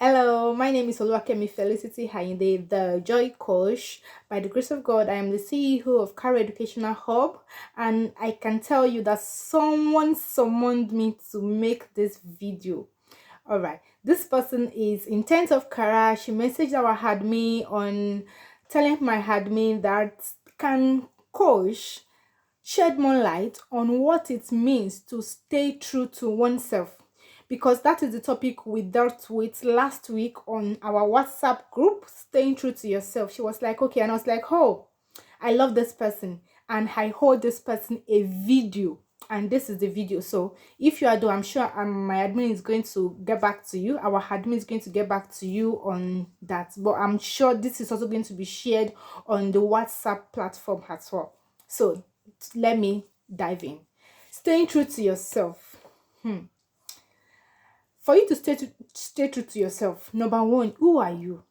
Hello, my name is Oluwakemi Felicity Hainde, the Joy Coach. By the grace of God, I am the CEO of Career Educational Hub, and I can tell you that someone summoned me to make this video. All right, this person is Intent of Kara. She messaged our admin on telling my admin that can coach shed more light on what it means to stay true to oneself, because that is the topic we dealt with last week on our WhatsApp group, staying true to yourself. She was like, okay, and I was like, oh, I love this person, and I hold this person a video, and this is the video. So if you are doing, I'm sure my admin is going to get back to you. Our admin is going to get back to you on that, but I'm sure this is also going to be shared on the WhatsApp platform as well. So let me dive in. Staying true to yourself. For you to stay true to yourself, number one, who are you?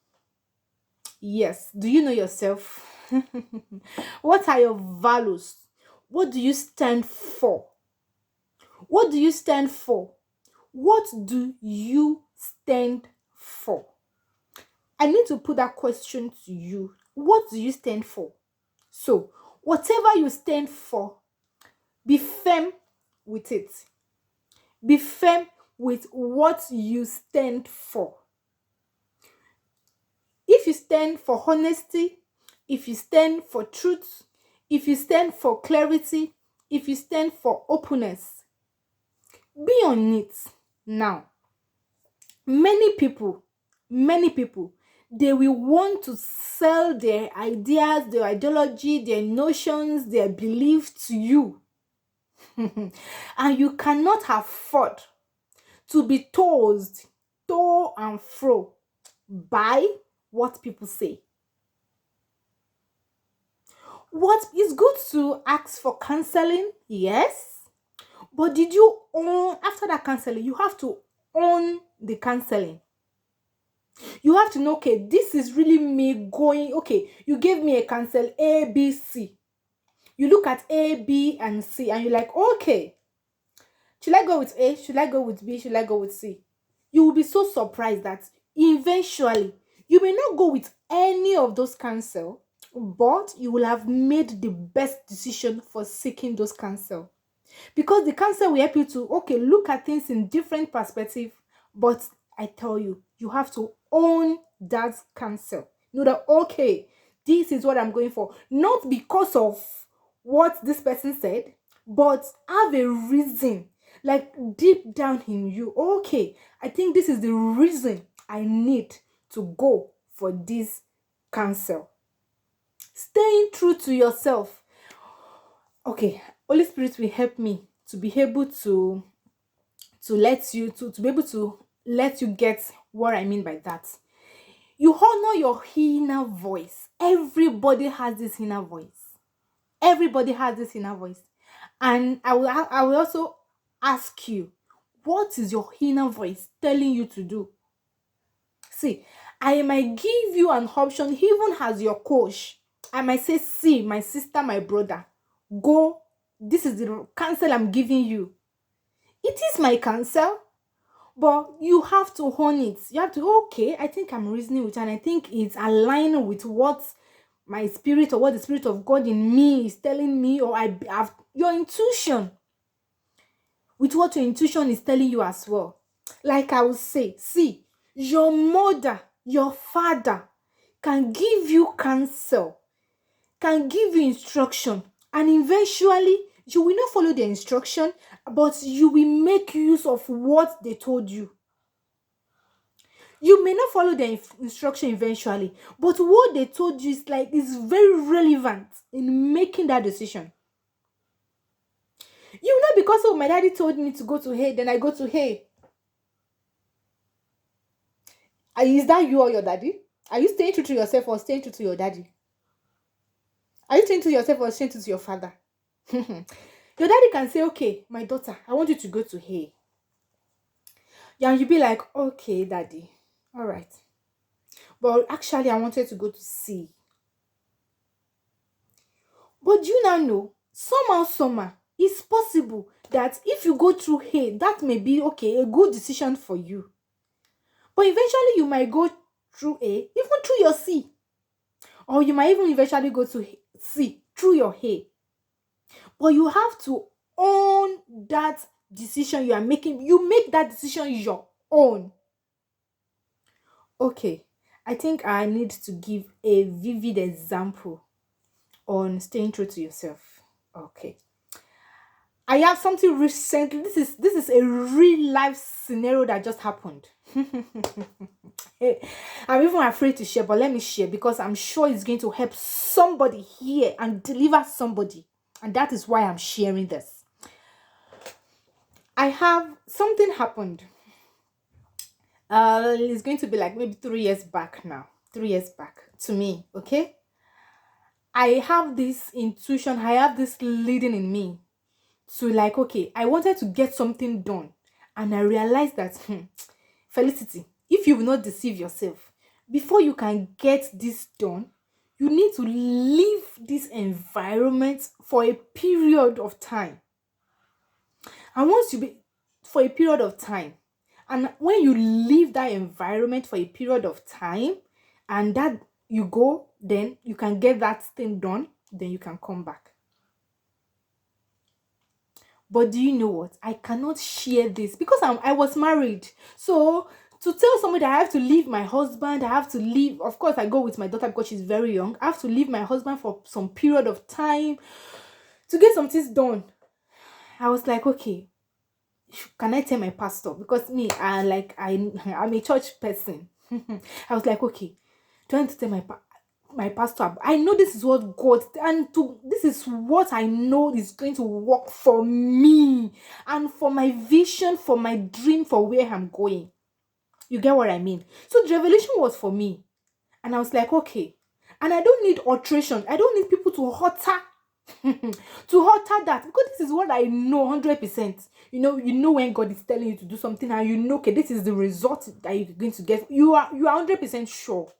Yes, do you know yourself? What are your values? What do you stand for? What do you stand for? What do you stand for? I need to put that question to you. What do you stand for? So, whatever you stand for, be firm with it. Be firm with what you stand for. If you stand for honesty, if you stand for truth, if you stand for clarity, if you stand for openness, be on it. Now, many people, they will want to sell their ideas, their ideology, their notions, their belief to you. And you cannot afford to be tossed to and fro by what people say. What is good to ask for counseling? Yes. But did you own, after that counseling, you have to own the counseling. You have to know, okay, this is really me going, okay, you gave me a counsel A, B, C. You look at A, B, and C, and you're like, okay, should I go with A? Should I go with B? Should I go with C? You will be so surprised that eventually you may not go with any of those counsel, but you will have made the best decision for seeking those counsel. Because the counsel will help you to, okay, look at things in different perspective. But I tell you, you have to own that counsel. Know that, okay, this is what I'm going for. Not because of what this person said, but have a reason, like deep down in you. Okay, I think this is the reason I need to go for this counsel. Staying true to yourself. Okay, Holy Spirit will help me to be able to let you to be able to let you get what I mean by that. You honor your inner voice. Everybody has this inner voice. Everybody has this inner voice. And I will also ask you, what is your inner voice telling you to do? See, I might give you an option, even as your coach. I might say, see, my sister, my brother, go. This is the counsel I'm giving you. It is my counsel, but you have to own it. You have to, okay, I think I'm reasoning with, and I think it's aligned with what my spirit or what the Spirit of God in me is telling me, or I have your intuition with what your intuition is telling you as well. Like I would say, see, your mother, your father can give you counsel, can give you instruction, and eventually you will not follow the instruction, but you will make use of what they told you. You may not follow the instruction eventually, but what they told you is very relevant in making that decision. You know, because my daddy told me to go to hay, then I go to hay. Is that you or your daddy? Are you staying true to yourself or staying true to your daddy? Are you staying true to yourself or staying true to your father? Your daddy can say, okay, my daughter, I want you to go to hay. Yeah, and you be like, okay, daddy, all right. But actually, I wanted to go to C. But you now know, somehow, it's possible that if you go through hay, that may be, okay, a good decision for you. But eventually you might go through A, even through your C. Or you might even eventually go to C through your A. But you have to own that decision you are making. You make that decision your own. Okay, I think I need to give a vivid example on staying true to yourself. Okay. I have something recently. This is a real life scenario that just happened. I'm even afraid to share, but let me share because I'm sure it's going to help somebody here and deliver somebody. And that is why I'm sharing this. I have something happened. It's going to be like maybe 3 years back now. 3 years back to me, okay? I have this intuition, I have this leading in me to like, okay, I wanted to get something done. And I realized that, Felicity, if you will not deceive yourself, before you can get this done, you need to leave this environment for a period of time. And once you be for a period of time, and when you leave that environment for a period of time, and that you go, then you can get that thing done, then you can come back. But do you know what? I cannot share this because I was married. So to tell somebody I have to leave my husband, I have to leave. Of course, I go with my daughter because she's very young. I have to leave my husband for some period of time to get some things done. I was like, okay, can I tell my pastor? Because me, I'm a church person. I was like, okay, trying to tell my pastor, I know this is what God, and this is what I know is going to work for me and for my vision, for my dream, for where I'm going. You get what I mean? So the revelation was for me, and I was like, okay, and I don't need alteration. I don't need people to utter to utter that, because this is what I know 100%. You know when God is telling you to do something and you know, okay, this is the result that you're going to get. You are 100% sure.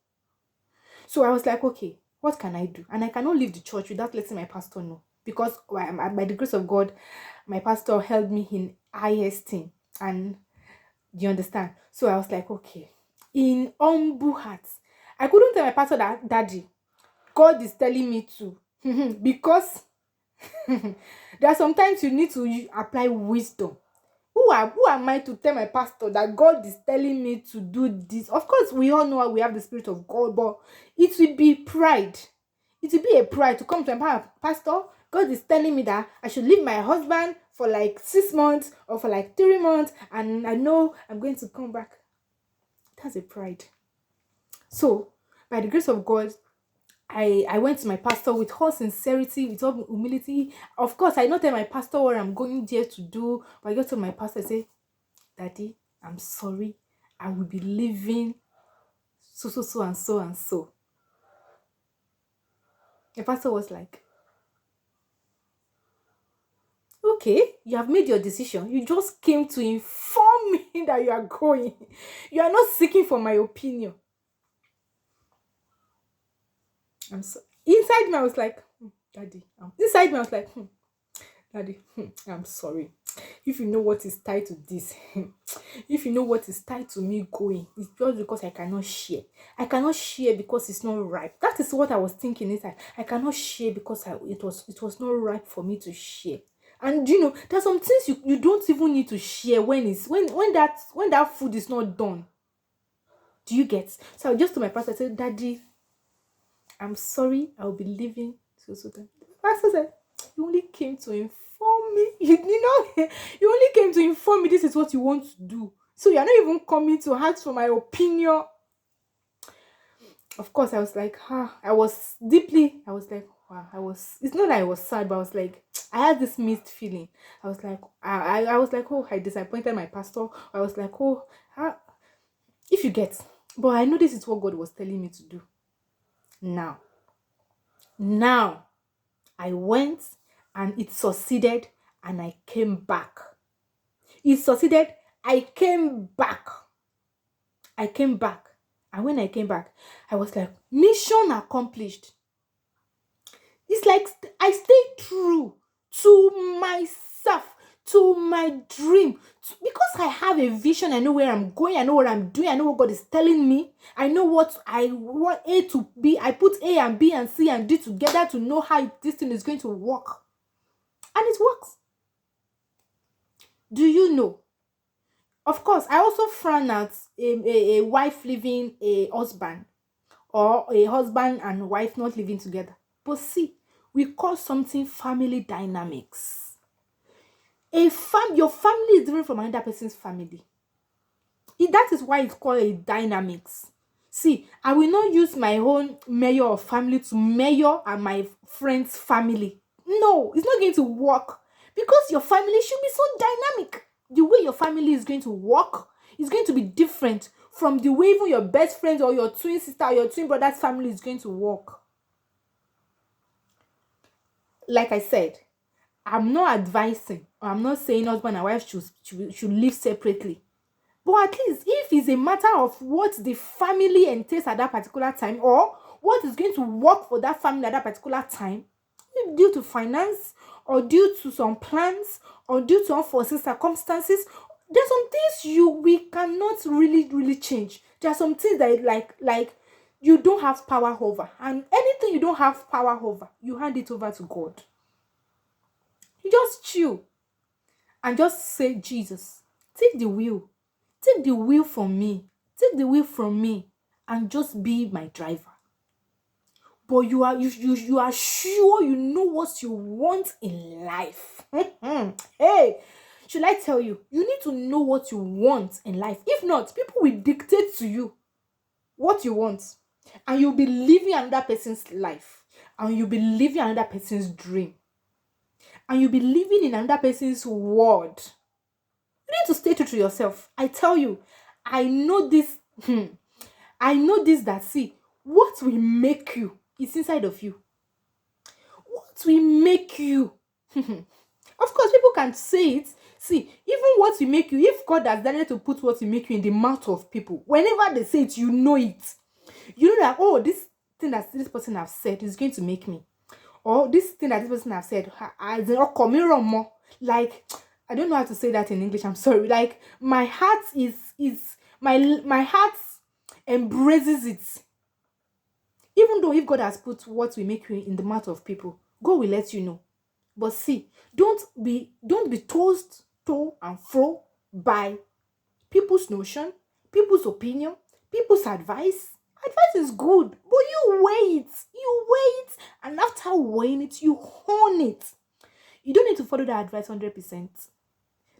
So I was like, okay, what can I do? And I cannot leave the church without letting my pastor know. Because by the grace of God, my pastor held me in high esteem. And do you understand? So I was like, okay, in humble hearts, I couldn't tell my pastor that, Daddy, God is telling me to. Because there are sometimes you need to apply wisdom. Who am I to tell my pastor that God is telling me to do this? Of course, we all know we have the Spirit of God, but it will be pride. It will be a pride to come to my pastor. God is telling me that I should leave my husband for like 6 months or for like 3 months, and I know I'm going to come back. That's a pride. So, by the grace of God, I went to my pastor with all sincerity, with all humility. Of course, I not tell my pastor what I'm going there to do, but I go to my pastor and say, Daddy, I'm sorry. I will be leaving so and so and so. The pastor was like, okay, you have made your decision. You just came to inform me that you are going. You are not seeking for my opinion. I'm so inside me, I was like, Daddy. Inside me, I was like, Daddy, I'm sorry. If you know what is tied to this, if you know what is tied to me going, it's just because I cannot share. I cannot share because it's not right. That is what I was thinking inside. I cannot share because it was not right for me to share. And there's some things you don't even need to share when that food is not done. Do you get? So I just to my pastor, I said, Daddy, I'm sorry, I'll be leaving. So then pastor said, you only came to inform me. You only came to inform me this is what you want to do. So you're not even coming to ask for my opinion. Of course, I was like, I was like, wow, it's not that I was sad, but I was like, I had this mixed feeling. I was like, I was like, oh, I disappointed my pastor. I was like, oh, if you get. But I know this is what God was telling me to do. Now, I went and it succeeded and I came back. It succeeded. I came back. And when I came back, I was like, mission accomplished. It's like I stayed true to myself, to my dream, because I have a vision. I know where I'm going, I know what I'm doing, I know what God is telling me, I know what I want A to B. I put A and B and C and D together to know how this thing is going to work, and it works. Do you know? Of course, I also frown at a wife leaving a husband, or a husband and wife not living together. But see, we call something family dynamics. Your family is different from another person's family. That is why it's called a dynamics. See, I will not use my own mayor of family to mayor and my friend's family. No, it's not going to work, because your family should be so dynamic. The way your family is going to work is going to be different from the way even your best friend or your twin sister or your twin brother's family is going to work. Like I said, I'm not advising, or I'm not saying husband and wife should live separately. But at least if it's a matter of what the family entails at that particular time, or what is going to work for that family at that particular time, due to finance, or due to some plans, or due to unforeseen circumstances, there's some things we cannot really change. There are some things that like you don't have power over, and anything you don't have power over, you hand it over to God. You just chill and just say, Jesus, take the wheel. Take the wheel from me. Take the wheel from me, and just be my driver. But you are sure you know what you want in life. Hey, should I tell you? You need to know what you want in life. If not, people will dictate to you what you want, and you'll be living another person's life, and you'll be living another person's dream, and you'll be living in another person's world. You need to stay true to yourself. I tell you, I know this. I know this, that see, what will make you is inside of you. What will make you? Of course, people can say it. See, even what will make you, if God has decided to put what will make you in the mouth of people, whenever they say it, you know it. You know that, oh, this thing that this person has said is going to make me. Or this thing that this person has said, like, I don't know how to say that in English, I'm sorry. Like, my heart my heart embraces it. Even though if God has put what will make you in the mouth of people, God will let you know. But see, don't be tossed to and fro by people's notion, people's opinion, people's advice. Advice is good, but you wait, and after weighing it, you hone it. You don't need to follow that advice 100%.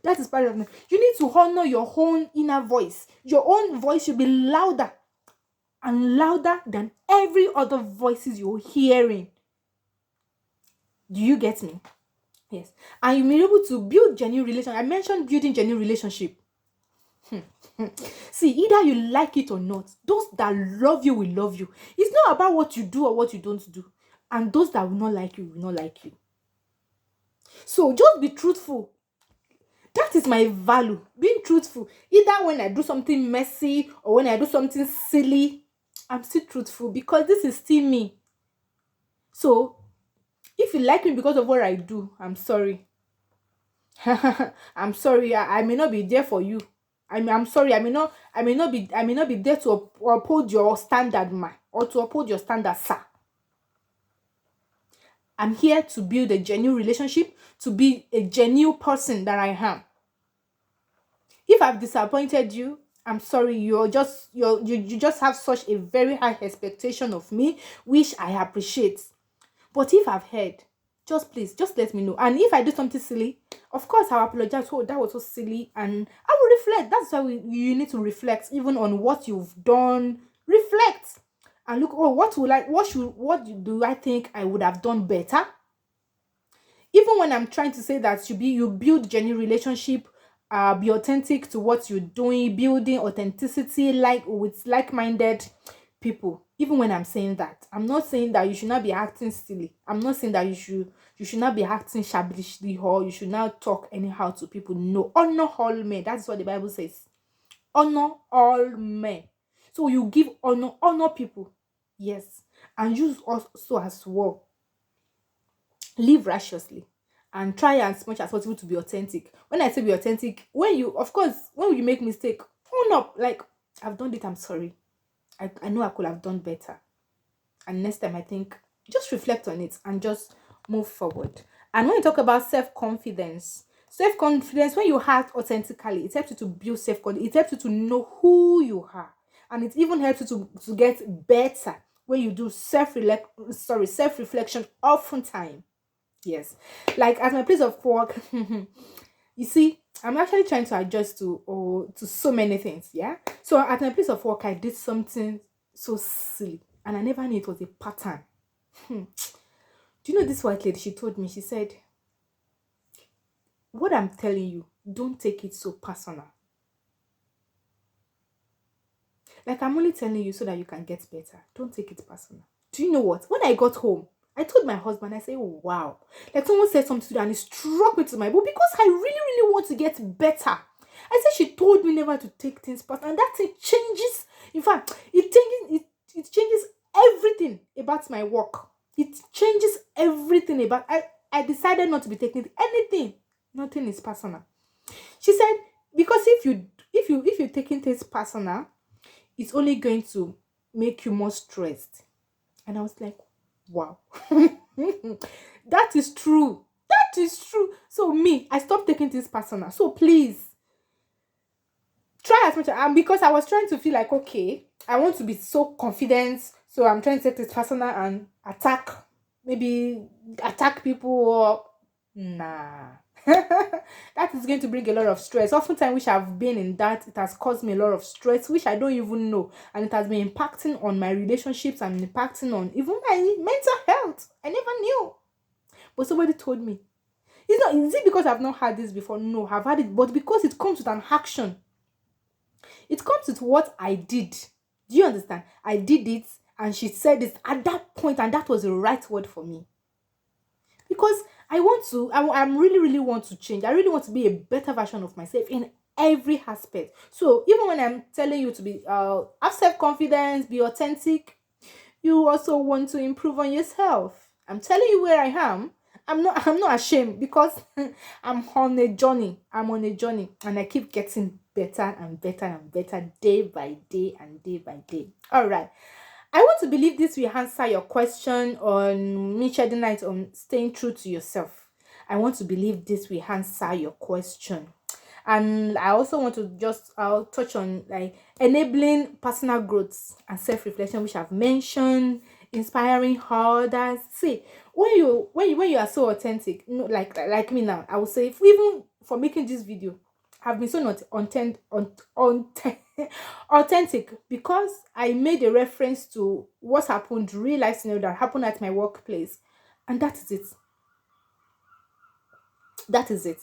That is part of it. You need to honor your own inner voice. Your own voice should be louder and louder than every other voices you're hearing. Do you get me? Yes. And you may be able to build genuine relationship. I mentioned building genuine relationship. See, either you like it or not, those that love you will love you. It's not about what you do or what you don't do. And those that will not like you will not like you. So just be truthful. That is my value. Being truthful. Either when I do something messy or when I do something silly, I'm still truthful, because this is still me. So if you like me because of what I do, I'm sorry. I'm sorry. I may not be there for you. I'm sorry. I may not be there to uphold your standard, ma, or to uphold your standard, sir. I'm here to build a genuine relationship, to be a genuine person that I am. If I've disappointed you, I'm sorry. You just have such a very high expectation of me, which I appreciate. But if I've heard, just let me know. And if I do something silly, of course I'll apologize. Oh, that was so silly, and I will reflect. That's why you need to reflect even on what you've done. Reflect and look. Oh, what do I think I would have done better? Even when I'm trying to say that you build genuine relationship, be authentic to what you're doing, building authenticity like with like-minded people. Even when I'm saying that, I'm not saying that you should not be acting silly. I'm not saying that you should not be acting shabbishly, or you should not talk anyhow to people. No, honor all men. That's what the Bible says. Honor all men. So you give honor people. Yes. And use also as well. Live righteously. and try as much as possible to be authentic. When I say be authentic, when you, of course, when you make mistake, own up. Like, I've done it, I'm sorry. I know I could have done better. And next time, I think, just reflect on it and just move forward. And when you talk about self-confidence, when you act authentically, it helps you to build self-confidence. It helps you to know who you are. And it even helps you to get better when you do self-reflection oftentimes. Yes. Like at my place of work, you see, I'm actually trying to adjust to so many things. Yeah. So at my place of work, I did something so silly, and I never knew it was a pattern. Hmm. Do you know this white lady? She told me, she said, "What I'm telling you, don't take it so personal. Like, I'm only telling you so that you can get better. Don't take it personal." Do you know what? When I got home, I told my husband, I said, "Oh, wow. Like, someone said something to me and it struck me to my bones because I really, really want to get better." I said she told me never to take things personal. And that thing changes. In fact, it changes everything about my work. It changes everything about I decided not to be taking anything. Nothing is personal. She said, because if you're taking things personal, it's only going to make you more stressed. And I was like, wow. That is true. That is true. So me, I stopped taking things personal. So please try as much because I was trying to feel like, okay, I want to be so confident. So I'm trying to take this personal and maybe attack people or nah. That is going to bring a lot of stress. Oftentimes, which I've been in that, it has caused me a lot of stress, which I don't even know. And it has been impacting on my relationships and impacting on even my mental health. I never knew. But somebody told me. Is it because I've not had this before? No, I've had it, but because it comes with an action. It comes with what I did. Do you understand? I did it, and she said it at that point, and that was the right word for me. Because I'm really, really want to change. I really want to be a better version of myself in every aspect. So even when I'm telling you to be have self-confidence, be authentic, you also want to improve on yourself. I'm telling you where I am. I'm not ashamed because I'm on a journey. I'm on a journey and I keep getting better and better and better day by day and day by day. All right. I want to believe this will answer your question on me shedding light on staying true to yourself. I want to believe this will answer your question. And I also want to just I'll touch on like enabling personal growth and self-reflection, which I've mentioned, inspiring others. See, when you are so authentic, like me now, I would say even for making this video, have been so not authentic because I made a reference to what happened, real life scenario that happened at my workplace, and that is it. That is it.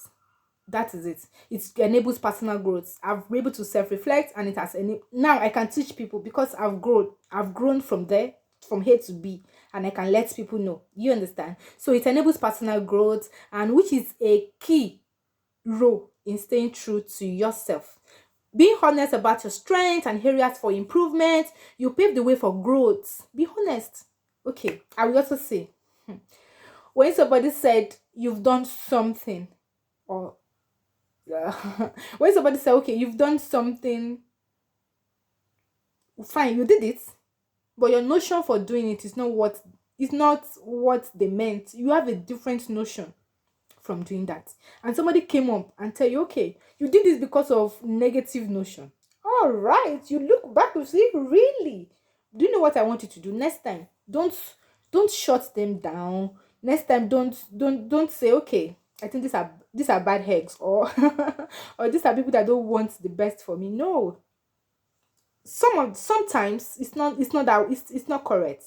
That is it. It enables personal growth. I've been able to self-reflect, and it has now I can teach people because I've grown. I've grown from there, from A to B, and I can let people know. You understand? So it enables personal growth, and which is a key role in staying true to yourself. Being honest about your strengths and areas for improvement, you pave the way for growth. Be honest. Okay, I will also say, when somebody said you've done something, or when somebody said, okay, you've done something, fine, you did it, but your notion for doing it is not what they meant. You have a different notion from doing that, and somebody came up and tell you, okay, you did this because of negative notion. All right, you look back and see, really, do you know what I want you to do next time? Don't shut them down. Next time, don't say, okay, I think these are bad eggs, or or these are people that don't want the best for me. No, sometimes it's not correct.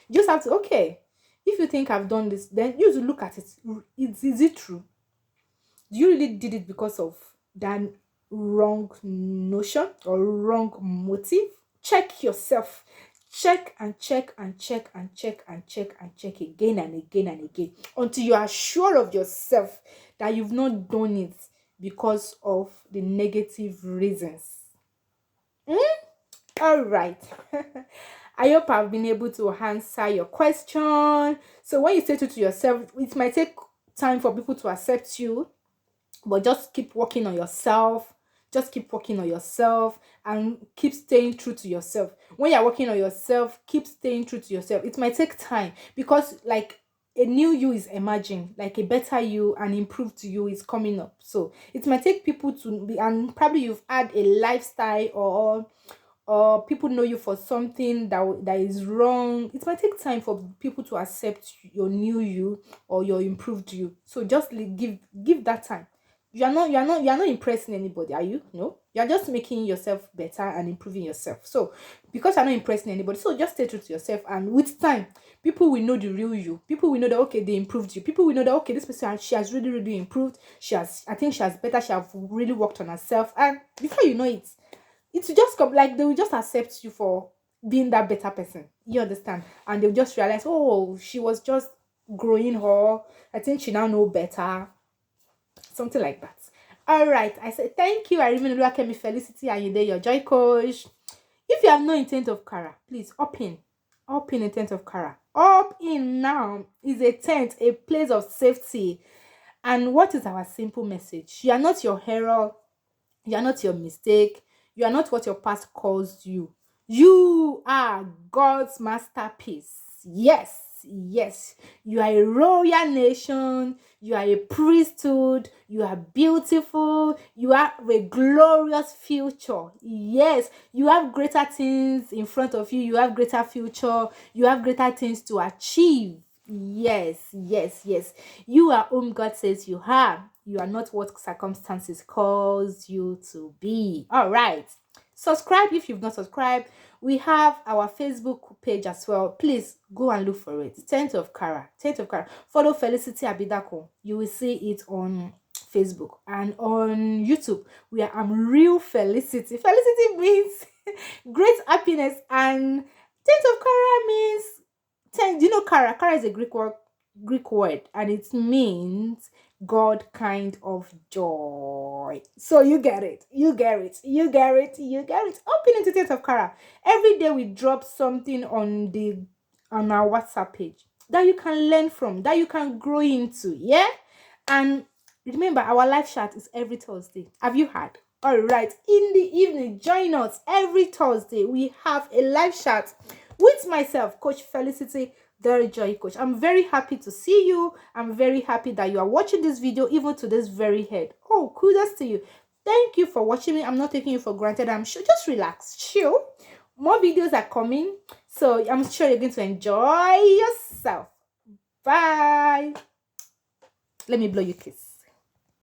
You just have to, okay, if you think I've done this, then you have to look at it. Is it true? Do you really did it because of that wrong notion or wrong motive? Check yourself. Check and check and check and check and check and check again and again and again until you are sure of yourself that you've not done it because of the negative reasons. All right. I hope I've been able to answer your question. So when you say to yourself, it might take time for people to accept you, but just keep working on yourself. Just keep working on yourself and keep staying true to yourself. When you're working on yourself, keep staying true to yourself. It might take time because, like, a new you is emerging, like a better you, and improved you is coming up. So it might take people to be, and probably you've had a lifestyle, or people know you for something that is wrong. It might take time for people to accept your new you or your improved you. So just give that time. You're not impressing anybody, are you? No, you're just making yourself better and improving yourself. So because you're not impressing anybody, so just stay true to yourself, and with time, people will know the real you. People will know that, okay, they improved you. People will know that, okay, this person, she has really, really improved. I think she has better, she have really worked on herself. And before you know it, it will just come, like, they will just accept you for being that better person. You understand? And they'll just realize, oh, she was just growing her. I think she now know better. Something like that. All right. I said thank you. I remember Kemi Felicity, and you there, your joy coach. If you have no intent of Kara, please up in a tent of Kara. Up in now is a tent, a place of safety. And what is our simple message? You are not your hero. You are not your mistake. You are not what your past calls you. You are God's masterpiece. Yes, yes. You are a royal nation. You are a priesthood. You are beautiful. You have a glorious future. Yes, you have greater things in front of you. You have greater future. You have greater things to achieve. Yes, yes, yes. You are whom God says you are. You are not what circumstances cause you to be. All right. Subscribe if you've not subscribed. We have our Facebook page as well. Please go and look for it. Tent of Kara. Tent of Kara. Follow Felicity Abidako. You will see it on Facebook and on YouTube. We are Real Felicity. Felicity means great happiness, and Tent of Kara means do you know Kara? Kara is a Greek word, and it means God kind of joy. So you get it. You get it. You get it. You get it. Open into Tent of Kara. Every day we drop something on our WhatsApp page that you can learn from, that you can grow into. Yeah? And remember, our live chat is every Thursday. Have you heard? All right. In the evening, join us every Thursday. We have a live chat with myself, Coach Felicity, the Joy Coach. I'm very happy to see you. I'm very happy that you are watching this video even to this very head. Oh, kudos to you. Thank you for watching me. I'm not taking you for granted. I'm sure. Just relax. Chill. More videos are coming. So I'm sure you're going to enjoy yourself. Bye. Let me blow you a kiss.